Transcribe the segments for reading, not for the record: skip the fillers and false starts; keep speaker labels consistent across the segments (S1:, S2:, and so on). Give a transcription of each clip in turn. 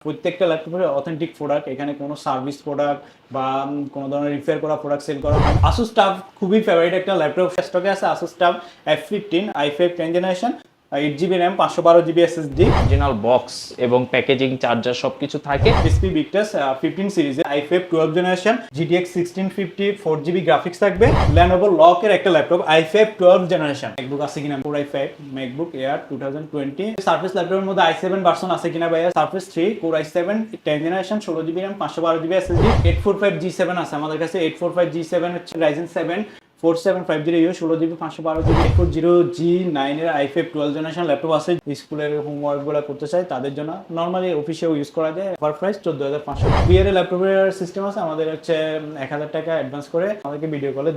S1: প্রত্যেকটা ল্যাপটপের authentic product, এখানে কোনো সার্ভিস প্রোডাক্ট বা কোনো ধরনের রিপেয়ার করা প্রোডাক্ট সেল করা। আসুস টাফ খুবই ফেভারিট একটা ল্যাপটপ স্টকে আছে, Asus tough F15 i5 10 generation, 8 GB RAM, 512 GB SSD,
S2: original box এবং প্যাকেজিং চার্জার সবকিছু থাকে।
S1: HP Victus 15 সিরিজে i5 12 generation, GTX 1650 4GB graphics থাকবে। Lenovo লকের একটা ল্যাপটপ i5 12 জেনারেশন। ম্যাকবুক আছে কিনা? Core i5 MacBook air 2020। Surface ল্যাপটপের মধ্যে i7 ভার্সন আছে কিনা ভাইয়া? Surface 3 Core i7 10 generation, 16GB RAM, 512GB SSD। 845G7 আছে আমাদের কাছে। 845G7 হচ্ছে Ryzen 7 4750U, 16GB 512GB। 840G9 এর i5 12 জেনারেশন ল্যাপটপ আছে। স্কুলের হোমওয়ার্ক গুলো করতে চাই তাদের জন্য, নরমালি অফিসেও ইউজ করা যায়। Offer price 14500। বিয়ের ল্যাপটপের সিস্টেম আছে আমাদের, হচ্ছে 1000 টাকা অ্যাডভান্স করে আমাদেরকে ভিডিও কলে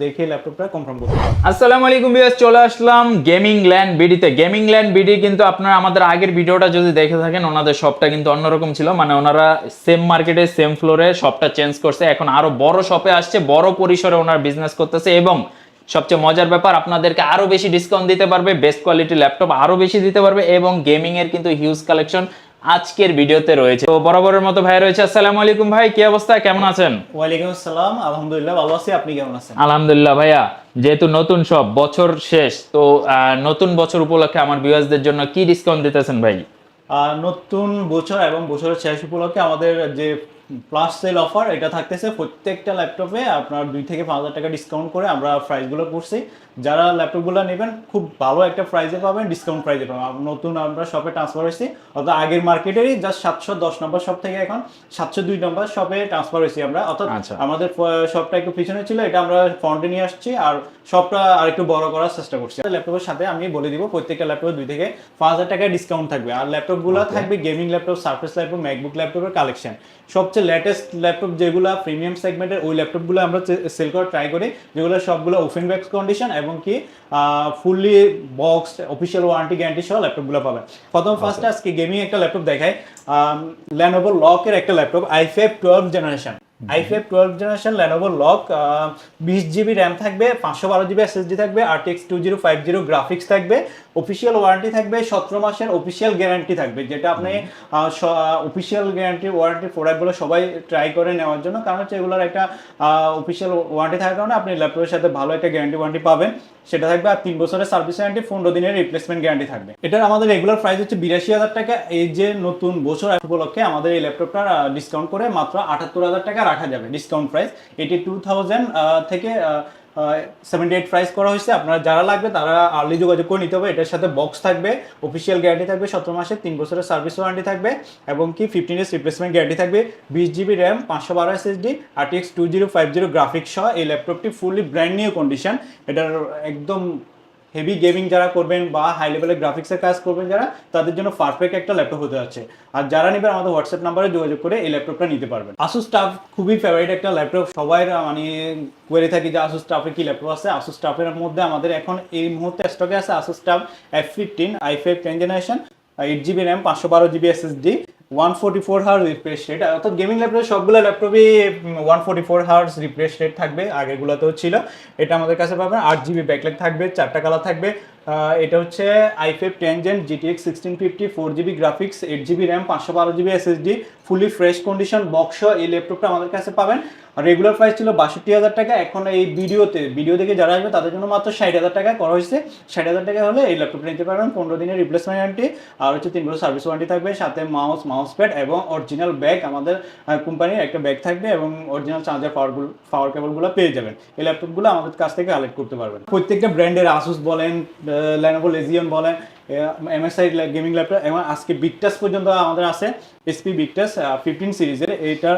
S1: দেখে ল্যাপটপটা কনফার্ম করতে হবে।
S2: আসসালামু আলাইকুম ভিউয়ার্স, চলে আসলাম গেমিং ল্যান্ড বিডিতে। গেমিং ল্যান্ড বিডি কিন্তু আপনারা আমাদের আগের ভিডিওটা যদি দেখে থাকেন, ওনাদের শপটা কিন্তু অন্যরকম ছিল। মানে ওনারা সেম মার্কেটে সেম ফ্লোরে শপটা চেঞ্জ করছে, এখন আরো বড় শপে আসছে, বড় পরিসরে ওনার বিজনেস করতেছে এবং সবচেয়ে মজার ব্যাপার, আপনাদেরকে আরো বেশি ডিসকাউন্ট দিতে পারবে, বেস্ট কোয়ালিটি ল্যাপটপ আরো বেশি দিতে পারবে এবং গেমিং এর কিন্তু হিউজ কালেকশন আজকের ভিডিওতে রয়েছে। তো বরাবরের মতো ভাই রয়েছে। আসসালামু আলাইকুম ভাই, কি অবস্থা, কেমন আছেন?
S1: ওয়ালাইকুম আসসালাম, আলহামদুলিল্লাহ ভালো আছি, আপনি কেমন আছেন?
S2: আলহামদুলিল্লাহ ভাইয়া। যেহেতু নতুন সব বছর শেষ, তো নতুন বছর উপলক্ষে আমার ভিউয়ার্সদের জন্য কি ডিসকাউন্ট দিতেছেন ভাই?
S1: নতুন বছর এবং বছরের শেষ উপলক্ষে আমাদের যে প্লাস সেল অফার এটা থাকতেছে। প্রত্যেকটা ল্যাপটপে আপনার 2 থেকে 5000 টাকা ডিসকাউন্ট করে আমরা প্রাইসগুলো করছি। যারা ল্যাপটপগুলো নেবেন খুব ভালো একটা প্রাইসে পাবেন, ডিসকাউন্ট প্রাইসে পাবেন। নতুন আমরা শপে ট্রান্সফার হয়েছি, অর্থাৎ আগের মার্কেটেরই জাস্ট 710 নম্বর শপ থেকে এখন 702 নম্বর শপে ট্রান্সফার হয়েছি আমরা। অর্থাৎ আমাদের শপটা একটু পিছনে ছিল, এটা আমরা ফ্রন্টে নিয়ে আসছি আর শপটা আর একটু বড় করার চেষ্টা করছি। ল্যাপটপের সাথে আমি বলে দিব প্রত্যেকটা ল্যাপটপে 2 থেকে 5000 টাকা ডিসকাউন্ট থাকবে। আর ল্যাপটপগুলো থাকবে gaming laptop, surface laptop, MacBook ল্যাপটপের কালেকশন। সবচেয়ে লেটেস্ট ল্যাপটপ যেগুলো প্রিমিয়াম সেগমেন্টের, ওই ল্যাপটপগুলো আমরা সেল করার ট্রাই করি, যেগুলো সবগুলো ওপেন বক্স কন্ডিশন এবং কি fully box official warranty guarantee সহ ল্যাপটপগুলো পাবেন। ফার্স্টে আজকে গেমিং একটা ল্যাপটপ দেখায়। Lenovo লকের একটা laptop i5 12 generation, i5 12 generation Lenovo lock. 20GB RAM থাকবে, 512GB SSD থাকবে, RTX 2050 গ্রাফিক্স থাকবে, অফিসিয়াল ওয়ারেন্টি থাকবে, 17 মাসের অফিসিয়াল গ্যারান্টি থাকবে, যেটা আপনি অফিসিয়াল গ্যারান্টি ওয়ারেন্টি প্রোডাক্টগুলো সবাই ট্রাই করে নেওয়ার জন্য। কারণ হচ্ছে এগুলোর একটা অফিসিয়াল ওয়ারেন্টি থাকার কারণে আপনি ল্যাপটপের সাথে ভালো একটা গ্যারান্টি ওয়ারেন্টি পাবেন, সেটা থাকবে। আর 3 বছরের সার্ভিস ওয়ারেন্টি, 15 দিনের রিপ্লেসমেন্ট গ্যারান্টি থাকবে। এটার আমাদের রেগুলার প্রাইস হচ্ছে 82,000 টাকা। এই যে নতুন বছর উপলক্ষে আমাদের এই ল্যাপটপটা ডিসকাউন্ট করে মাত্র 78,000 টাকা রাখা যাবে। ডিসকাউন্ট প্রাইস 82,000 থেকে 78 প্রাইস করা হয়েছে। আপনারা যারা লাগবে তারা আর্লি যোগাযোগ করে নিতে হবে। এটার সাথে বক্স থাকবে, অফিসিয়াল গ্যারান্টি থাকবে 17 মাসের, 3 বছরের সার্ভিস ওয়ারেন্টি থাকবে এবং কি 15 ডেজ রিপ্লেসমেন্ট গ্যারান্টি থাকবে। 20GB RAM, 512 SSD, RTX 2050 graphics সহ এই ল্যাপটপটি ফুললি ব্র্যান্ড নিউ কন্ডিশন। এটার একদম হেভি গেমিং যারা করবেন বা হাই লেভেলের গ্রাফিক্সের কাজ করবেন যারা, তাদের জন্য পারফেক্ট একটা ল্যাপটপ হতে যাচ্ছে। আর যারা নেবেন আমাদের হোয়াটসঅ্যাপ নাম্বারে যোগাযোগ করে এই ল্যাপটপটা নিতে পারবেন। আসুস টাফ খুবই ফেভারিট একটা ল্যাপটপ, সবাই মানে কোয়েরি থাকি যে আসুস টাফের কি ল্যাপটপ আছে। আসুস টাফের মধ্যে আমাদের এখন এই মুহূর্তে স্টকে আছে Asus tough F15 i5 10 generation, 8GB RAM, 512GB SSD, 144 hertz refresh rate. অর্থাৎ গেমিং ল্যাপটপে সবগুলো ল্যাপটপই 144 হার্জ রিফ্রেশ রেট থাকবে, আগেরগুলোতেও ছিল। এটা আমাদের কাছে পাবেন। 8GB ব্যাকলাইট থাকবে, 4টা কালার থাকবে। এটা হচ্ছে i5 10 gen, GTX 1650 4GB graphics, 8GB RAM, 512GB SSD, fully fresh condition box. এই ল্যাপটপটা আমাদের কাছে পাবেন। রেগুলার প্রাইস ছিল 62,000 টাকা, এখন এই ভিডিও থেকে যারা আসবে তাদের জন্য মাত্র 60,000 টাকা করা হয়েছে। 60,000 টাকা হলে এই ল্যাপটপটা নিতে পারবেন, 15 দিনের রিপ্লেসমেন্ট গ্যারান্টি আর হচ্ছে 3 বছর সার্ভিস ওয়ারেন্টি থাকবে, সাথে মাউস প্যাড এবং অরিজিনাল ব্যাগ, আমাদের কোম্পানির একটা ব্যাগ থাকবে এবং অরিজিনাল চার্জার পাওয়ার কেবলগুলো পেয়ে যাবেন। এই ল্যাপটপগুলো আমাদের কাছ থেকে কালেক্ট করতে পারবেন। প্রত্যেকটা ব্র্যান্ডের আসুস বলেন, Lenovo Legion বলেন, MSI গেমিং ল্যাপটপ এবং আজকে Victus পর্যন্ত আমাদের আছে। HP Victus 15 সিরিজের, এটার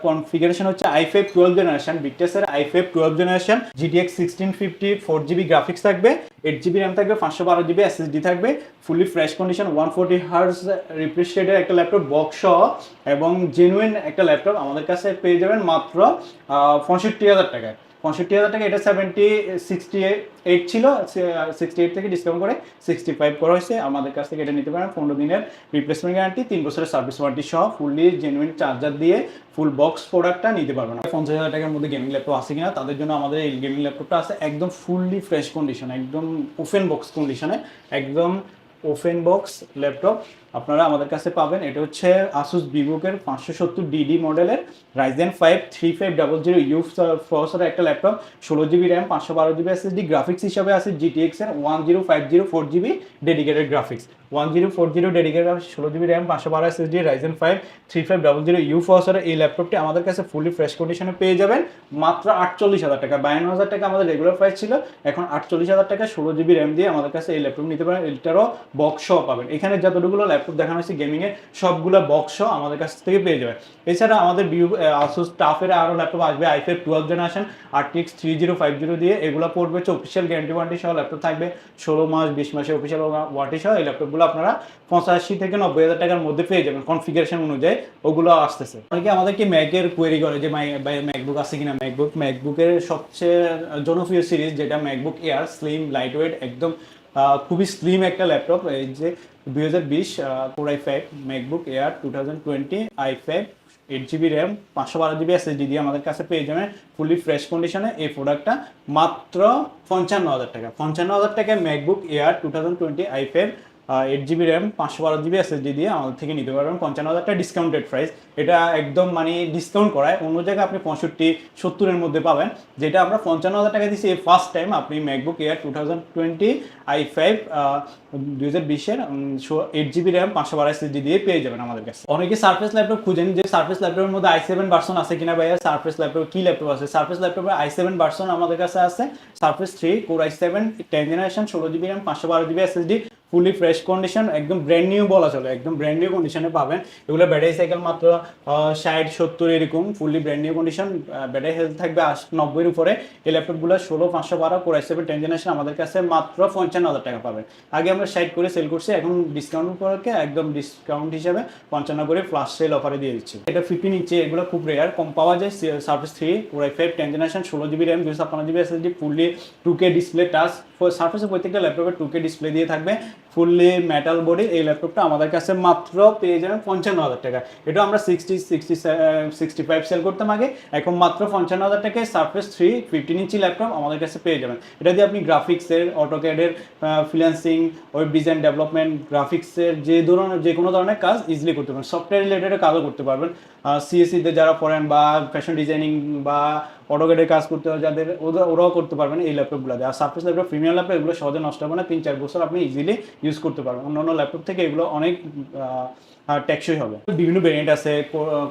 S1: কনফিগারেশন হচ্ছে i5 12 জেনারেশন। Victusের i5 12 generation, GTX 1650 4GB graphics থাকবে, 8GB র্যাম থাকবে, 512GB SSD থাকবে, fully fresh condition, 140 hertz refresh রেটের একটা ল্যাপটপ বক্স সহ এবং জেনুইন একটা ল্যাপটপ আমাদের কাছে পেয়ে যাবেন মাত্র 65,000 টাকায়। 65,000 টাকা। এটা 68 ছিল, 68 থেকে ডিসকাউন্ট করে 65 করা হয়েছে। আমাদের কাছ থেকে এটা নিতে পারেন, 15 দিনের রিপ্লেসমেন্ট গ্যারান্টি, 3 বছরের সার্ভিস ওয়ারেন্টি সহ ফুললি জেনুইন চার্জার দিয়ে ফুল বক্স প্রোডাক্টটা নিতে পারবেন। 50,000 টাকার মধ্যে গেমিং ল্যাপটপ আছে কিনা তাদের জন্য আমাদের এই গেমিং ল্যাপটপটা আছে একদম ফুললি ফ্রেশ কন্ডিশন, একদম ওপেন বক্স কন্ডিশনে, একদম ওপেন বক্স ল্যাপটপ। আপনারা আমাদের কাছে পাবেন। এটা হচ্ছে আসুস ভিভোকের 570DD মডেলের Ryzen 5 3500U প্রসেসরের একটা laptop, 16GB RAM, 512GB SSD, graphics হিসাবে আছে GTX এর 1050 4GB dedicated graphics, 1040 dedicated graphics, 16GB RAM, 512 SSD, Ryzen 5 3500U প্রসেসরের এই ল্যাপটপটি আমাদের কাছে ফুলি ফ্রেশ কন্ডিশনে পেয়ে যাবেন মাত্র 48,000 টাকা। 52,000 টাকা আমাদের রেগুলার প্রাইস ছিল, এখন 48,000 টাকা 16GB র্যাম দিয়ে আমাদের কাছে এই ল্যাপটপ নিতে পারেন। এটারও বক্স পাবেন। এখানে যতটুকুলো ল্যাপটপ দেখানো হয়েছে গেমিং এর সবগুলো বক্স আমাদের কাছ থেকে পেয়ে যাবেন। এছাড়া আমাদের আসুস টাফের আরো ল্যাপটপ আসবে, i5 12 জেনারেশন RTX 3050 দিয়ে, এগুলো পড়বে হচ্ছে অফিসিয়াল গ্যারান্টি ওয়ারেন্টি সহ ল্যাপটপ থাকবে, 16 মাস 20 মাসের অফিসিয়াল ওয়ারেন্টি সহ এই ল্যাপটপগুলো আপনারা 85 থেকে 90,000 টাকার মধ্যে পেয়ে যাবেন কনফিগারেশন অনুযায়ী, ওগুলো আসতেছে। অনেকে আমাদেরকে ম্যাকের কোয়েরি করে যে ম্যাকবুক আছে কিনা। ম্যাকবুকের সবচেয়ে জনপ্রিয় সিরিজ যেটা MacBook air, slim light weight, একদম খুবই স্লিম একটা ল্যাপটপ। এই যে 2020 Core i5 MacBook air 2020 i5 8GB RAM 512GB SSD দিয়ে আমাদের কাছে পেয়ে যাবেন ফুলি ফ্রেশ কন্ডিশনে। এই প্রোডাক্টটা মাত্র 55,000 টাকা। 55,000 টাকায় MacBook air 2020 i5 8GB RAM 512GB SSD দিয়ে আমাদের থেকে নিতে পারবেন। 55,000 টাকা ডিসকাউন্টেড প্রাইস, এটা একদম মানে ডিসকাউন্ট করায়। অন্য জায়গায় আপনি 65-70 মধ্যে পাবেন, যেটা আমরা 55,000 টাকা দিচ্ছি। এই ফার্স্ট টাইম আপনি MacBook air 2020 i5 2020-এর 8GB RAM 512 SSD দিয়ে পেয়ে যাবেন আমাদের কাছে। অনেকে সারফেস ল্যাপটপ খুঁজেন যে সারফেস ল্যাপটপের মধ্যে i7 ভার্সন আছে কিনা ভাইয়া, সারফেস ল্যাপটপ কি ল্যাপটপ আছে। সারফেস ল্যাপটপের i7 ভার্সন আমাদের কাছে আছে, Surface 3 Core i7 10 generation 16GB RAM 512GB SSD, fully fresh condition, একদম ব্র্যান্ড নিউ বলা চলে, একদম ব্র্যান্ড নিউ কন্ডিশনে পাবেন। এগুলো ব্যাটারি সাইকেল মাত্র 60-70 এরকম, fully brand new condition, battery health থাকবে 90-এর উপরে। এই ল্যাপটপগুলো 16-512 Core i7 10 জেনারেশন আমাদের কাছে মাত্র 55,000 টাকা পাবেন। আগে আমরা 60 করে সেল করছি, এখন ডিসকাউন্ট করে একদম ডিসকাউন্ট হিসাবে 55 করে ফ্লাশ সেল অফারে দিয়ে দিচ্ছি। এটা 15 ইঞ্চি, এগুলো খুব রেয়ার, কম পাওয়া যায়। Surface 3 Core i5 10 generation 16GB RAM 256GB SSD, fully 2K display touch. সারফেসের প্রত্যেকটা ল্যাপটপে 2K ডিসপ্লে দিয়ে থাকবে, ফুললি মেটাল বডি। এই ল্যাপটপটা আমাদের কাছে মাত্র পেয়ে যাবেন 55,000 টাকা। এটা আমরা 65 সেল করতাম আগে, এখন মাত্র 55,000 টাকায় সারফেস 3 15 ইঞ্চি ল্যাপটপ আমাদের কাছে পেয়ে যাবেন। এটা দিয়ে আপনি গ্রাফিক্সের, অটোক্যাডের, ফ্রিল্যান্সিং, ওয়েব ডিজাইন ডেভেলপমেন্ট, গ্রাফিক্সের যে কোনো ধরনের কাজ ইজিলি করতে পারবেন। সফটওয়্যার রিলেটেড কাজও করতে পারবেন। সিএসসিতে যারা পড়েন বা ফ্যাশন ডিজাইনিং বা অটোক্যাডের কাজ করতে হয় যাদের, ওরাও করতে পারবেন এই ল্যাপটপগুলো। আর সারফেস ল্যাপটপ প্রিমিয়াম ল্যাপটপ, এগুলো সহজে নষ্ট হবে না, 3-4 বছর আপনি ইজিলি ইউজ করতে পারবেন। অন্যান্য ল্যাপটপ থেকে এগুলো অনেক টেকসই হবে। বিভিন্ন ভেরিয়েন্ট আছে,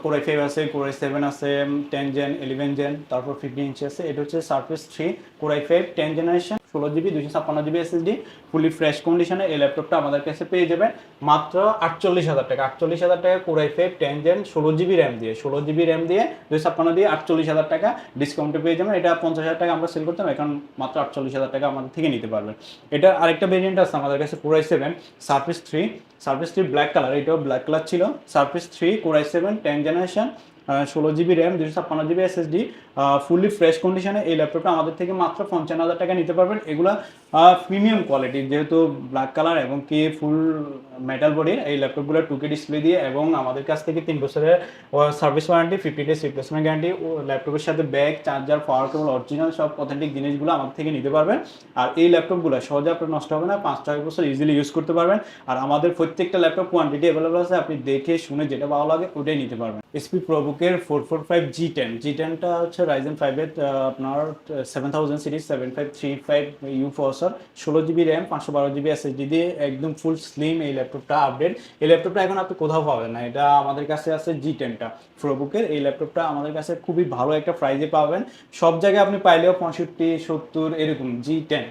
S1: Core i5 আছে, Core i7 আছে, 10 জেন, 11 জেন, তারপর 15 ইঞ্চি আছে। এটা হচ্ছে Surface 3 Core i5 10 generation 16GB 256GB SSD, fully fresh কন্ডিশনে এই ল্যাপটপটা আমাদের কাছে পেয়ে যাবেন মাত্র 48,000 টাকা। 48,000 টাকা Core i5 10 gen 16GB RAM দিয়ে, 16GB র্যাম দিয়ে 256 দিয়ে 48,000 টাকা ডিসকাউন্টে পেয়ে যাবেন। এটা 50,000 টাকা আমরা সেল করতাম, এখন মাত্র 48,000 টাকা আমাদের থেকে নিতে পারবেন। এটা আরেকটা ভেরিয়েন্ট আছে আমাদের কাছে Core i7 surface 3 black colour, এটাও ব্ল্যাক কালার ছিল। Surface 3 Core i7 10 generation 16GB RAM 256GB SSD, fully fresh কন্ডিশনে এই ল্যাপটপটা আমাদের থেকে মাত্র 55,000 টাকা নিতে পারবেন। এগুলা প্রিমিয়াম কোয়ালিটি, যেহেতু ব্ল্যাক কালার এবং কি ফুল মেটাল বডির এই ল্যাপটপগুলো 2K ডিসপ্লে দিয়ে, এবং আমাদের কাছ থেকে 3 বছরের service warranty, 50 days replacement guarantee, ল্যাপটপের সাথে ব্যাগ, চার্জার, পাওয়ার কেবল, অরিজিনাল সব অথেন্টিক জিনিসগুলো আমাদের থেকে নিতে পারবেন। আর এই ল্যাপটপগুলো সহজে আপনার নষ্ট হবে না, 5-6 বছর ইজিলি ইউজ করতে পারবেন। আর আমাদের প্রত্যেকটা ল্যাপটপ কোয়ান্টিটি অ্যাভেলেবল আছে, আপনি দেখে শুনে যেটা ভালো লাগে ওটাই নিতে পারবেন। এসপি প্রোবুকের 445 G10টা হচ্ছে Ryzen 5 এর আপনার 7000 series 7535U processor, 16GB RAM 512GB SSD দিয়ে, একদম ফুল স্লিম এই ল্যাপটপটা আপডেট। এই ল্যাপটপটা এখন আপনি কোথাও পাবেন না, এটা আমাদের কাছে আছে G10টা প্রোবুকের। এই ল্যাপটপটা আমাদের কাছে খুবই ভালো একটা প্রাইসে পাবেন, সব জায়গায় আপনি পাইলেও 65-70 এরকম। G10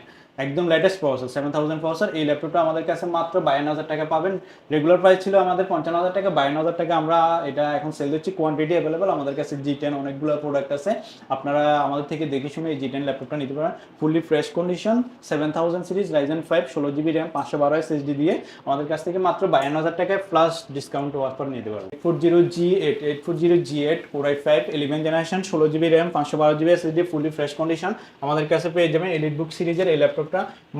S1: একদম লেটেস্ট প্রসেসর, 7000 প্রসেসর। এই ল্যাপটপটা আমাদের কাছে মাত্র 52,000 টাকা পাবেন। রেগুলার প্রাইস ছিল আমাদের 55,000 টাকা, 52,000 টাকা আমরা এটা এখন সেল দিচ্ছি। কোয়ান্টিটি অ্যাভেলেবল, আমাদের কাছে G10 অনেকগুলো প্রোডাক্ট আছে, আপনারা আমাদের থেকে দেখে শুনে এই G10 ল্যাপটপটা নিতে পারেন। Fully fresh condition, 7000 series, Ryzen 5 16GB RAM 512 SSD দিয়ে আমাদের কাছ থেকে মাত্র 52,000 টাকায় প্লাস ডিসকাউন্ট অফার নিতে পারবেন। 840G8 Core i5 11 generation 16GB RAM 512GB SSD, fully fresh condition আমাদের কাছে পেয়ে যাবেন। এলিটবুক সিরিজের এই ল্যাপটপটা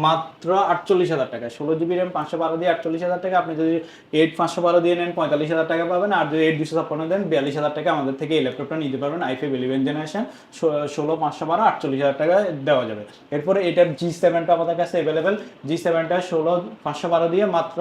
S1: মাত্র 48,000 টাকা, 16GB র্যাম 512 দিয়ে 48,000 টাকা। আপনি যদি 8 512 দিয়ে নেন 45,000 টাকা পাবেন, আর যদি 8 256 দেন 42,000 টাকা আমাদের থেকে এই ল্যাপটপটা নিতে পারবেন। i5 11 জেনারেশন 16 512 48,000 টাকা দেওয়া যাবে। এরপরে এটার G7টা আমাদের কাছে অ্যাভেলেবেল, G7টা 16 512 দিয়ে মাত্র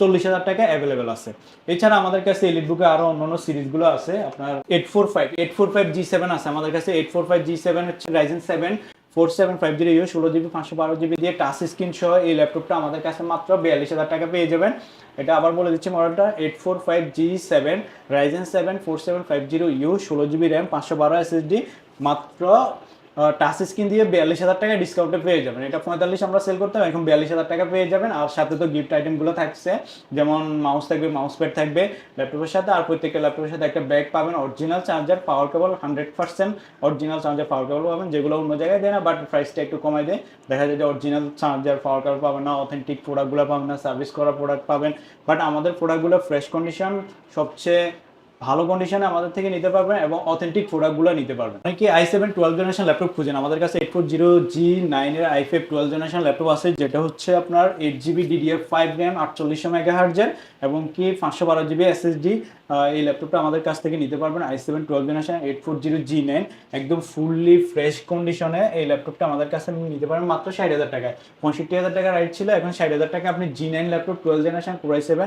S1: 40,000 টাকা অ্যাভেলেবেল আছে। এছাড়া আমাদের কাছে এলিটবুকে আরো অন্যান্য সিরিজগুলো আছে, আপনার 845 G7 আছে আমাদের কাছে। 845 G7 হচ্ছে Ryzen 7 4750U 16GB 512GB দিয়ে টাচ স্ক্রিন সহ এই ল্যাপটপটা আমাদের কাছে মাত্র 42,000 টাকা পেয়ে যাবেন। এটা আবার বলে দিচ্ছি মডেলটা 845G7 Ryzen 7 4750U 16GB RAM 512 SSD মাত্র টাচ স্ক্রিন দিয়ে 42,000 টাকা ডিসকাউন্টে পেয়ে যাবেন। এটা 45 আমরা সেল করতাম, এখন 42,000 টাকা পেয়ে যাবেন। আর সাথে তো গিফট আইটেমগুলো থাকছে, যেমন মাউস থাকবে, মাউস প্যাড থাকবে ল্যাপটপের সাথে। আর প্রত্যেকটা ল্যাপটপের সাথে একটা ব্যাগ পাবেন, অরিজিনাল চার্জার, পাওয়ার কেবল 100% অরিজিনাল চার্জার পাওয়ার কেবল পাবেন, যেগুলো অন্য জায়গায় দেয় না, বাট প্রাইসটা একটু কমাই দেয়। দেখা যায় যে অরিজিনাল চার্জার পাওয়ার কেবল পাবেন না, অথেন্টিক প্রোডাক্টগুলো পাবেন না, সার্ভিস করা প্রোডাক্ট পাবেন। বাট আমাদের প্রোডাক্টগুলো ফ্রেশ কন্ডিশন, সবচেয়ে ভালো কন্ডিশনে আমাদের থেকে নিতে পারবেন এবং অথেন্টিক প্রোডাক্টগুলো নিতে পারবেন। অনেকে i7 12 জেনারেশন ল্যাপটপ খুঁজেন, আমাদের কাছে 840G9 এর i5 12 জেনারেশন ল্যাপটপ আছে, যেটা হচ্ছে আপনার 8GB DDR5 RAM 4800 MHz এবং কি 512GB SSD। এই ল্যাপটপটা আমাদের কাছ থেকে নিতে পারবেন i7 12 জেনারেশন 840G9 একদম ফুললি ফ্রেশ কন্ডিশনে। এই ল্যাপটপটা আমাদের কাছে নিতে পারবেন মাত্র 60,000 টাকায়। 65,000 টাকা রাইট ছিল, এখন 60,000 টাকা আপনি G9 laptop 12 generation Core i7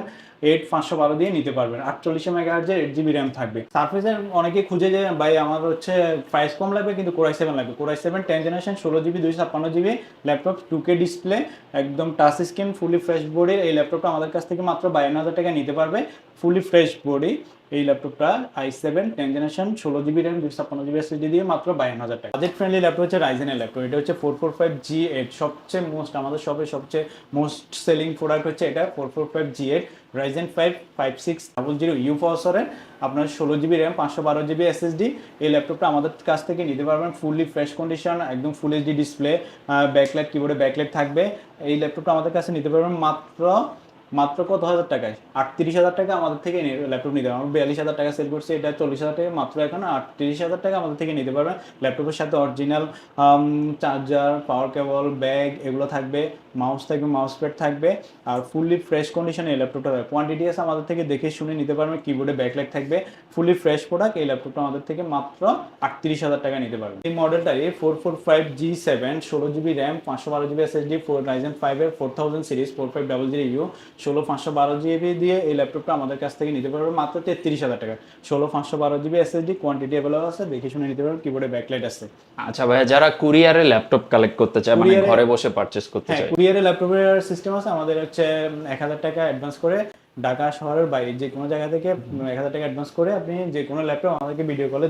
S1: 8512 দিয়ে নিতে পারবেন। 4800 MHz এর 8GB RAM থাকবে। সারফেসের অনেকে খুঁজে যে ভাই আমার হচ্ছে প্রাইস কম লাগবে কিন্তু Core i7 লাগবে। Core i7 10 generation 16GB 256GB laptop, 2K display, একদম touch screen, fully fresh body. এই ল্যাপটপটা আমাদের কাছ থেকে মাত্র 52,000 টাকা নিতে পারবে, ফুলি ফ্রেশ বডি। এই ল্যাপটপটা i7 10 generation 16GB RAM 256GB SSD দিয়ে মাত্র 52,000 টাকা। বাজেট ফ্রেন্ডলি ল্যাপটপ হচ্ছে Ryzen এর ল্যাপটপ। এটা হচ্ছে 445G8, সবচেয়ে মোস্ট, আমাদের শপের সবচেয়ে মোস্ট সেলিং প্রোডাক্ট হচ্ছে এটা 445G8 Ryzen 5 5600U প্রসেসরের, আপনার 16GB RAM 512GB SSD। এই ল্যাপটপটা আমাদের কাছ থেকে নিতে পারবেন ফুললি ফ্রেশ কন্ডিশন, একদম ফুল এইচডি ডিসপ্লে, ব্যাকলাইট, কিবোর্ডে ব্যাকলাইট থাকবে। এই ল্যাপটপটা আমাদের কাছে নিতে পারবেন মাত্র কত হাজার টাকায়? 38,000 টাকা আমাদের থেকে ল্যাপটপ নিতে পারবেন। 42,000 টাকা সেল করছে, এটা 40,000 টাকা, মাত্র এখন 38,000 টাকা আমাদের থেকে নিতে পারবেন। ল্যাপটপের সাথে অরিজিনাল চার্জার, পাওয়ার কেবল, ব্যাগ এগুলো থাকবে, মাউস থাকবে, মাউস প্যাড থাকবে, আর ফুললি ফ্রেশ কন্ডিশনে এই ল্যাপটপটা থাকবে। কোয়ান্টিটি আছে আমাদের থেকে দেখে শুনে নিতে পারবেন, কিবোর্ডে ব্যাকলাইট থাকবে, ফুললি ফ্রেশ প্রোডাক্ট। এই ল্যাপটপটা আমাদের থেকে মাত্র 38,000 টাকা নিতে পারবেন। এই মডেলটা A445G7 16GB RAM 512GB SSD Ryzen 5 এর 4000 সিরিজ 4500U 16512GB দিয়ে এই ল্যাপটপটা আমাদের কাছ থেকে নিতে পারবেন মাত্র 33,000 টাকা। 16512GB SSD, কোয়ান্টিটি অ্যাভেলেবল আছে, দেখে শুনে নিতে পারবেন, কিবোর্ডে ব্যাকলাইট আছে।
S2: আচ্ছা ভাইয়া, যারা কুরিয়ারে ল্যাপটপ কালেক্ট করতে চায়, মানে ঘরে বসে পারচেজ করতে চায়,
S1: কুরিয়ারে ল্যাপটপের সিস্টেম আছে। আমাদের হচ্ছে 1,000 টাকা অ্যাডভান্স করে ঢাকা শহরের বাইরে যে কোনো জায়গা থেকে 1,000 টাকা অ্যাডভান্স করে আপনি যে কোনো ল্যাপটপ আমাদেরকে ভিডিও কলে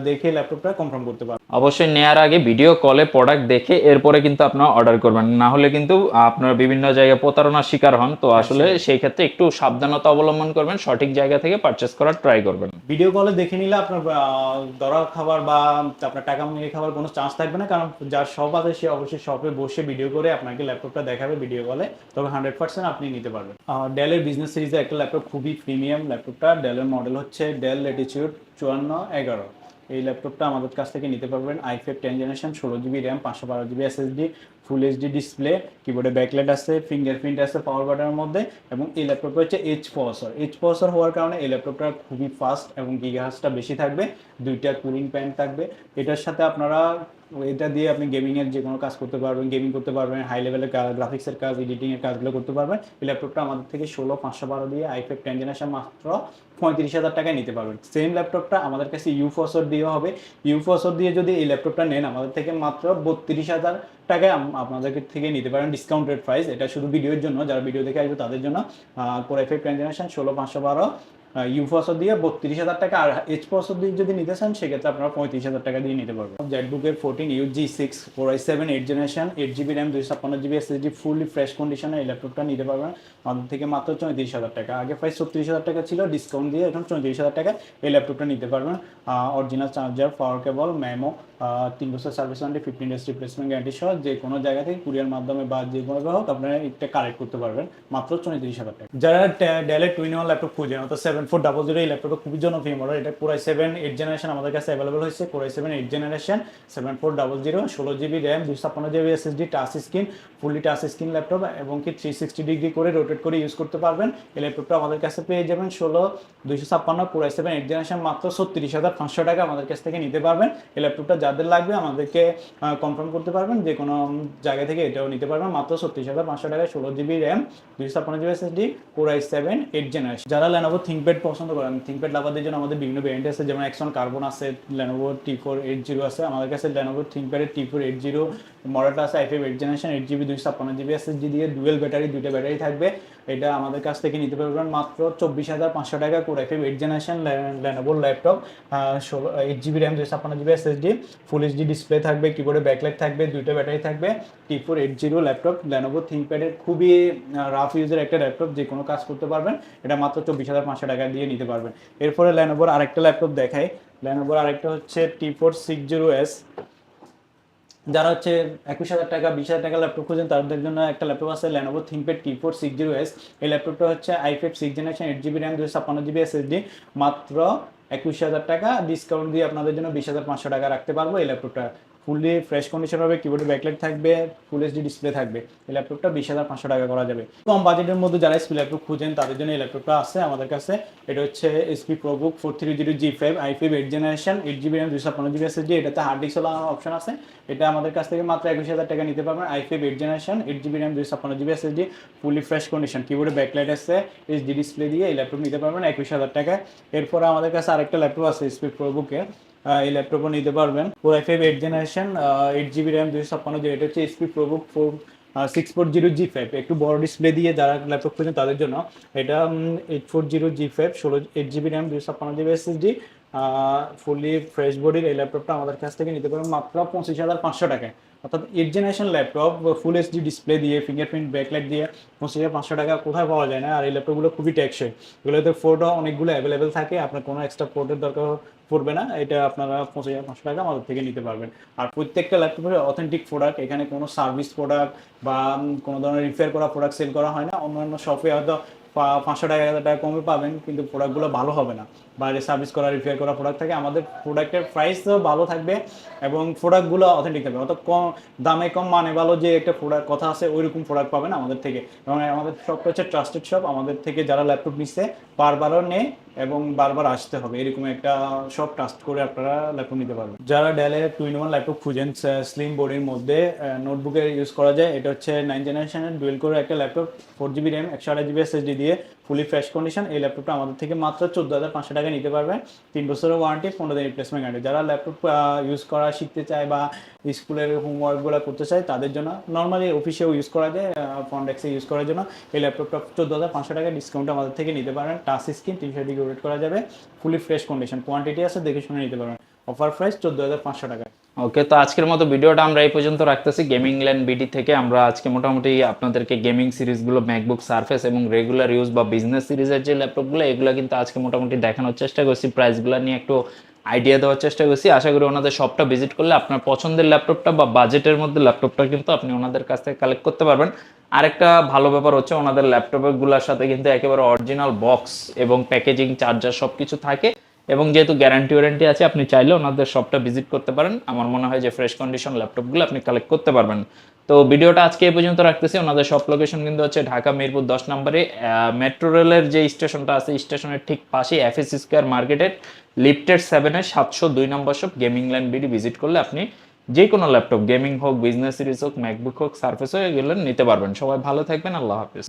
S1: দেখে ল্যাপটপটা কনফার্ম করতে পারবেন।
S2: অবশ্যই নেয়ার আগে ভিডিও কলে প্রোডাক্ট দেখে এরপরে কিন্তু আপনারা অর্ডার করবেন, না হলে কিন্তু আপনারা বিভিন্ন জায়গায় প্রতারণার শিকার হন। তো আসলে সেই ক্ষেত্রে একটু সাবধানতা অবলম্বন করবেন, সঠিক জায়গা থেকে পারচেজ করার ট্রাই করবেন।
S1: ভিডিও কলে দেখে নিলে আপনার ধরা খাবার বা আপনার টাকা মেরে খাবার কোনো চান্স থাকবে না, কারণ যার শপ আছে সে অবশ্যই শপে বসে ভিডিও করে আপনাকে ল্যাপটপটা দেখাবে ভিডিও কলে, তবে 100% আপনি নিতে পারবেন। ডেলের বিজনেস সিরিজের একটা ল্যাপটপ, খুবই প্রিমিয়াম ল্যাপটপটা। ডেলের মডেল হচ্ছে ডেল ল্যাটিটিউড 5411। এই ল্যাপটপটা আমাদের কাছ থেকে নিতে পারবেন i5 10 generation 16GB RAM 512GB SSD, full HD display, কিবোর্ডে ব্যাকলাইট আছে, ফিঙ্গারপ্রিন্ট আছে পাওয়ার বাটনের মধ্যে, এবং এই ল্যাপটপটা হচ্ছে এইচ প্রসেসর হওয়ার কারণে এই ল্যাপটপটা খুবই ফাস্ট এবং গিগাহার্টজটা বেশি থাকবে, দুইটা কুলিং ফ্যান থাকবে। এটার সাথে আপনারা এটা দিয়ে আপনি গেমিংয়ের যে কোনো কাজ করতে পারবেন, গেমিং করতে পারবেন, হাই লেভেলের গ্রাফিক্সের কাজ, এডিটিংয়ের কাজগুলো করতে পারবেন। এই ল্যাপটপটা আমাদের থেকে 16,512 দিয়ে i5 10 জেনারেশন মাত্র 35,000 টাকায় নিতে পারবেন। সেম ল্যাপটপটা আমাদের কাছে ইউফোসর দিয়েও হবে। ইউফোসর দিয়ে যদি এই ল্যাপটপটা নেন আমাদের থেকে মাত্র 32,000 টাকায় আপনাদের থেকে নিতে পারেন, ডিসকাউন্টেড প্রাইস। এটা শুধু ভিডিওর জন্য, যারা ভিডিও দেখে আসবে তাদের জন্য। Core i5 10 জেনারেশন 16,512 ইউফোসর দিয়ে 32,000 টাকা। আর এইচ প্রসেসর দিয়ে যদি নিতে চান সেক্ষেত্রে আপনারা 35,000 টাকা দিয়ে নিতে পারবেন। জেটবুকের 14U G6 Core i7 8 generation 8GB RAM 256GB SSD fully fresh কন্ডিশনে এই ল্যাপটপটা নিতে পারবেন আমাদের থেকে মাত্র 34,000 টাকা। আগে প্রাইস 36,000 টাকা ছিল, ডিসকাউন্ট দিয়ে এখন 34,000 টাকা এই ল্যাপটপটা নিতে পারবেন। অরিজিনাল চার্জার, পাওয়ার কেবল, মেমো, 3 বছর service warranty, 15 days replacement guarantee সহ যে কোনো জায়গা থেকে কুরিয়ার মাধ্যমে বা যে কোনোভাবে হোক আপনারা এটা কালেক্ট করতে পারবেন মাত্র 34,000 টাকা। যারা ডেলের টুইন-ওয়ান ল্যাপটপ খুঁজেন, অর্থাৎ 7400 এই ল্যাপটপটা খুবই জনপ্রিয় মডেল। এটা Core i7 8 জেনারেশন আমাদের কাছে অ্যাভেলেবল হয়েছে। Core i7 8 generation 7400 16GB RAM 256GB SSD, touch screen, fully touch screen laptop এবং কি 360 ডিগ্রি করে রোটেট করে ইউজ করতে পারবেন। এই ল্যাপটপটা আমাদের কাছে পেয়ে যাবেন 16256 Core i7 8 জেনারেশন মাত্র 36,500 টাকা আমাদের কাছ থেকে নিতে পারবেন। এই ল্যাপটপটা যাদের লাগবে আমাদেরকে কনফার্ম করতে পারবেন, যে কোনো জায়গা থেকে এটাও নিতে পারবেন মাত্র 36,500 টাকায়, 16GB RAM, 256GB SSD, Core i7 8th generation. যারা Lenovo ThinkPad পছন্দ করেন, ThinkPad লাভারদের জন্য আমাদের বিভিন্ন ভ্যারিয়েন্ট আছে, যেমন Axon Carbon আছে, Lenovo T480 আছে, আমাদের কাছে Lenovo ThinkPad এর T480 মডেলটা আছে, i5 8th generation, 8GB 256GB SSD দিয়ে ডুয়েল ব্যাটারি, দুইটা ব্যাটারি থাকবে। এটা আমাদের কাছ থেকে নিতে পারবেন মাত্র 24,500 টাকা। Core i5 8th generation Lenovo laptop, 8GB RAM, 256GB SSD, full HD display থাকবে, কিবোর্ডে ব্যাকলাইট থাকবে, দুইটা ব্যাটারি থাকবে। T480 ল্যাপটপ, Lenovo ThinkPad এর খুবই রাফ ইউজের একটা ল্যাপটপ, যে কোনো কাজ করতে পারবেন। এটা মাত্র 24,500 টাকা দিয়ে নিতে পারবেন। এরপরে Lenovo আরেকটা ল্যাপটপ দেখাই। Lenovo আরেকটা হচ্ছে T460S। যারা হচ্ছে 21,000 টাকা 20,000 টাকা ল্যাপটপ খুঁজেন তাদের জন্য একটা ল্যাপটপ আছে, Lenovo ThinkPad T460S। এই ল্যাপটপটা হচ্ছে i5 6th generation, 8GB RAM, 256GB SSD, মাত্র 21,000 টাকা। ডিসকাউন্ট দিয়ে আপনাদের জন্য 20,500 টাকা রাখতে পারবো। এই ল্যাপটপটা ফুললি ফ্রেশ কন্ডিশন হবে, কিবোর্ডে ব্যাকলাইট থাকবে, ফুল এইচডি ডিসপ্লে থাকবে। এই ল্যাপটপটা 20,500 টাকা করা যাবে। কম বাজেটের মধ্যে যারা এসপি ল্যাপটপ খুঁজেন তাদের জন্য এই ল্যাপটপটা আছে আমাদের কাছে। এটা হচ্ছে SP ProBook 430G5, i5 8th generation, 8GB RAM, 256GB SSD। এটাতে হার্ড ডিস্ক চালানোর অপশন আছে। এটা আমাদের কাছ থেকে মাত্র 21,000 টাকা নিতে পারবেন। i5 8th generation, 8GB RAM, 256GB SSD, fully fresh condition, কিবোর্ডে ব্যাকলাইট আছে, এইচডি ডিসপ্লে দিয়ে এই ল্যাপটপ নিতে পারবেন 21,000 টাকায়। এরপরে আমাদের কাছে আরেকটা ল্যাপটপ আছে এসপি প্রোবুকের, এই ল্যাপটপও নিতে পারবেন। Core i5 8th generation, 8GB RAM, 256GB। এটা হচ্ছে এসপি প্রোবুক 640G5, একটু বড় ডিসপ্লে দিয়ে যারা ল্যাপটপ খুঁজেন তাদের জন্য। এটা 840G5, 8GB RAM, 256GB SSD, fully fresh বডির এই ল্যাপটপটা আমাদের কাছ থেকে নিতে পারবেন মাত্র 25,500 টাকায়। অর্থাৎ 8th জেনারেশন ল্যাপটপ ফুল এইচডি ডিসপ্লে দিয়ে, ফিঙ্গারপ্রিন্ট ব্যাকলাইট দিয়ে 25,500 টাকা কোথায় পাওয়া যায় না। আর এই ল্যাপটপগুলো খুবই টেকসই, এগুলোতে পোর্টও অনেকগুলো অ্যাভেলেবেল থাকে, আপনার কোনো এক্সট্রা পোর্টের দরকার পড়বে না। এটা আপনারা 25,500 টাকা আমাদের থেকে নিতে পারবেন। আর প্রত্যেকটা ল্যাপটপের অথেন্টিক প্রোডাক্ট, এখানে কোনো সার্ভিস প্রোডাক্ট বা কোনো ধরনের রিপেয়ার করা প্রোডাক্ট সেল করা হয় না। অন্যান্য শপে হয়তো 500 টাকা 1,000 টাকা কমে পাবেন, কিন্তু প্রোডাক্টগুলো ভালো হবে না। বাইরে সার্ভিস করা, রিপেয়ার করা প্রোডাক্ট থাকে। আমাদের প্রোডাক্টের প্রাইসও ভালো থাকবে এবং প্রোডাক্টগুলো অথেন্টিক থাকবে। অত কম দামে কম মানে ভালো যে একটা প্রোডাক্ট কথা আছে, ওইরকম প্রোডাক্ট পাবেন আমাদের থেকে। এবং আমাদের শপটা হচ্ছে ট্রাস্টেড শপ। আমাদের থেকে যারা ল্যাপটপ নিচ্ছে বারবারও নেয় এবং বারবার আসতে হবে, এরকম একটা শপ ট্রাস্ট করে আপনারা ল্যাপটপ নিতে পারবেন। যারা ডেলের 2-in-1 ল্যাপটপ খুঁজেন স্লিম বডির মধ্যে, নোটবুকে ইউজ করা যায়, এটা হচ্ছে 9th জেনারেশনের ডুয়েল কোর একটা laptop, 4GB RAM, 128GB SSD দিয়ে ফুলি ফ্রেশ কন্ডিশন। এই ল্যাপটপটা আমাদের থেকে মাত্র 14,500 টাকা নিতে পারবেন। 3 বছরের ওয়ারেন্টি, 15 দিন রিপ্লেসমেন্ট গ্যারান্টি। যারা ল্যাপটপ ইউজ করা শিখতে চায় বা স্কুলের হোমওয়ার্কগুলো করতে চায় তাদের জন্য, নর্মালি অফিসেও ইউজ করা যায়, ফ্রন্ট ডেস্কে ইউজ করার জন্য এই ল্যাপটপটা 14,500 টাকা ডিসকাউন্ট আমাদের থেকে নিতে পারেন। টাচ স্ক্রিন, 360 ডিগ্রি রোটেট করা যাবে, ফুলি ফ্রেশ কন্ডিশন, কোয়ান্টিটি আছে, দেখে শুনে নিতে পারবেন। অফার প্রাইস 14,500 টাকা।
S2: ওকে, তো আজকের মতো ভিডিওটা আমরা এই পর্যন্ত রাখতেছি। গেমিং ল্যান্ড বিডি থেকে আমরা আজকে মোটামুটি আপনাদেরকে গেমিং সিরিজগুলো, ম্যাকবুক সারফেস এবং রেগুলার ইউজ বা বিজনেস সিরিজের যে ল্যাপটপগুলো, এগুলো কিন্তু আজকে মোটামুটি দেখানোর চেষ্টা করছি, প্রাইসগুলো নিয়ে একটু আইডিয়া দেওয়ার চেষ্টা করছি। আশা করি ওনাদের শপটা ভিজিট করলে আপনার পছন্দের ল্যাপটপটা বা বাজেটের মধ্যে ল্যাপটপটা কিন্তু আপনি ওনাদের কাছ থেকে কালেক্ট করতে পারবেন। আরেকটা ভালো ব্যাপার হচ্ছে ওনাদের ল্যাপটপগুলোর সাথে কিন্তু একেবারে অরিজিনাল বক্স এবং প্যাকেজিং, চার্জার সব কিছু থাকে, এবং যেহেতু গ্যারান্টি ওয়ারেন্টি আছে, আপনি চাইলে ওনাদের শপটা ভিজিট করতে পারেন। আমার মনে হয় যে ফ্রেশ কন্ডিশন ল্যাপটপগুলো আপনি কালেক্ট করতে পারবেন। তো ভিডিওটা আজকে এই পর্যন্ত রাখতেছি। ওনাদের শপ লোকেশন কিন্তু হচ্ছে ঢাকা মিরপুর 10 নম্বরে মেট্রো রেলের যে স্টেশনটা আছে, স্টেশনের ঠিক পাশে FS স্কয়ার মার্কেটের লিফটেড 7-এর 702 number shop Gaming Land BD visit করলে আপনি যে কোনো ল্যাপটপ, গেমিং হোক, বিজনেস সিরিজ হোক, ম্যাকবুক হোক, সারফেস হোক, এগুলো নিতে পারবেন। সবাই ভালো থাকবেন, আল্লাহ হাফেজ।